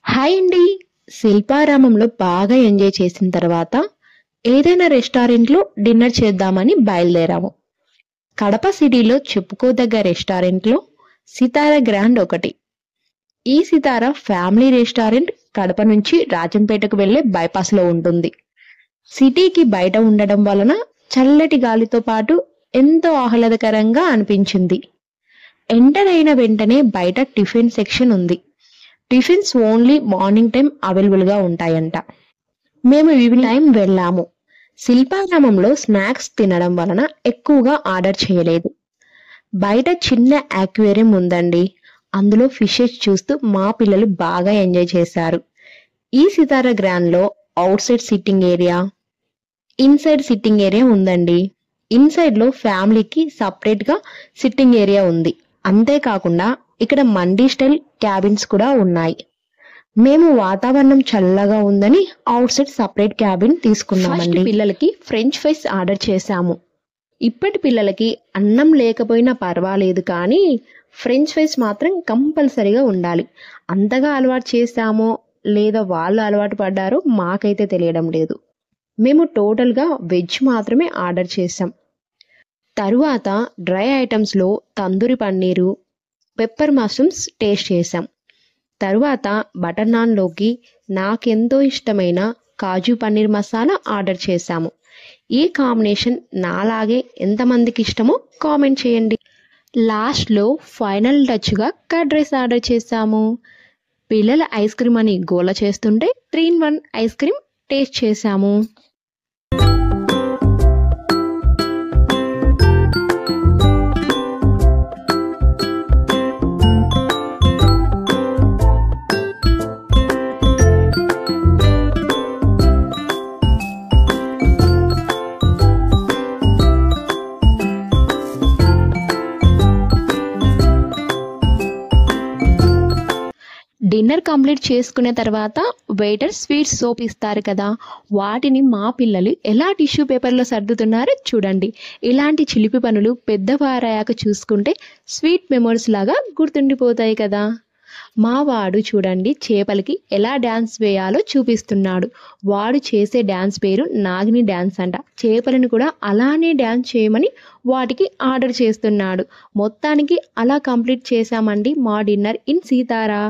Hi అండి. శిల్పారామంలో బాగా enjoy చేసిన తర్వాత ఏదైనా రెస్టారెంట్లో డిన్నర్ చేద్దామని బయలుదేరాము. కడప సిటీలో చెప్పుకోదగ్గ రెస్టారెంట్లో సితారా గ్రాండ్ ఒకటి. ఈ సితారా ఫ్యామిలీ రెస్టారెంట్ కడప నుంచి రాజంపేటకు వెళ్లే బైపాస్ లో ఉంటుంది. సిటీకి బయట ఉండడం వలన చల్లటి గాలితో పాటు ఎంతో ఆహ్లాదకరంగా అనిపించింది. ఎంటర్ అయిన వెంటనే బయట టిఫిన్ సెక్షన్ ఉంది. Tiffins only morning time available గా ఉంటాయంట. మేము ఈవినింగ్ టైం వెళ్ళాము. శిల్పారామంలో స్నాక్స్ తినడం వలన ఎక్కువగా ఆర్డర్ చేయలేదు. బయట చిన్న ఆక్వేరియం ఉందండి. అందులో ఫిషెస్ చూస్తూ మా పిల్లలు బాగా ఎంజాయ్ చేశారు. ఈ సితారా గ్రాండ్ లో out side sitting area, inside sitting area ఉందండి. ఇన్సైడ్ లో ఫ్యామిలీకి సపరేట్ గా సిట్టింగ్ ఏరియా ఉంది. అంతేకాకుండా ఇక్కడ మండీ స్టైల్ క్యాబిన్స్ కూడా ఉన్నాయి. మేము వాతావరణం చల్లగా ఉందని అవుట్ సైడ్ సపరేట్ క్యాబిన్ తీసుకున్నామండి. పిల్లలకి ఫ్రెంచ్ ఫ్రైస్ ఆర్డర్ చేశాము. ఇప్పటి పిల్లలకి అన్నం లేకపోయినా పర్వాలేదు, కానీ ఫ్రెంచ్ ఫ్రైస్ మాత్రం కంపల్సరీగా ఉండాలి. అంతగా అలవాటు చేశామో లేదా వాళ్ళు అలవాటు పడ్డారో మాకైతే తెలియడం లేదు. మేము టోటల్గా వెజ్ మాత్రమే ఆర్డర్ చేశాం. తరువాత డ్రై ఐటమ్స్లో tandoori paneer, pepper mushrooms taste చేశాం. తరువాత బటర్ నాన్లోకి నాకెంతో ఇష్టమైన కాజు పన్నీర్ మసాలా ఆర్డర్ చేశాము. ఈ కాంబినేషన్ నాలాగే ఎంతమందికి ఇష్టమో కామెంట్ చేయండి. లాస్ట్లో ఫైనల్ టచ్గా కర్డ్ రైస్ ఆర్డర్ చేశాము. పిల్లల ఐస్ క్రీమ్ అని గోల చేస్తుంటే 3-in-1 ఐస్ క్రీమ్ టేస్ట్ చేశాము. డిన్నర్ కంప్లీట్ చేసుకునే తర్వాత వెయిటర్ స్వీట్ సోప్ ఇస్తారు కదా, వాటిని మా పిల్లలు ఎలా టిష్యూ పేపర్లో సర్దుతున్నారో చూడండి. ఇలాంటి చిలిపి పనులు పెద్దవారయ్యాక చూసుకుంటే స్వీట్ మెమోరీస్ లాగా గుర్తుండిపోతాయి కదా. మా వాడు చూడండి చేపలకి ఎలా డ్యాన్స్ వేయాలో చూపిస్తున్నాడు. వాడు చేసే డ్యాన్స్ పేరు నాగిని డ్యాన్స్ అంట. చేపలను కూడా అలానే డ్యాన్స్ చేయమని వాటికి ఆర్డర్ చేస్తున్నాడు. మొత్తానికి అలా కంప్లీట్ చేశామండి మా డిన్నర్ ఇన్ సీతారా.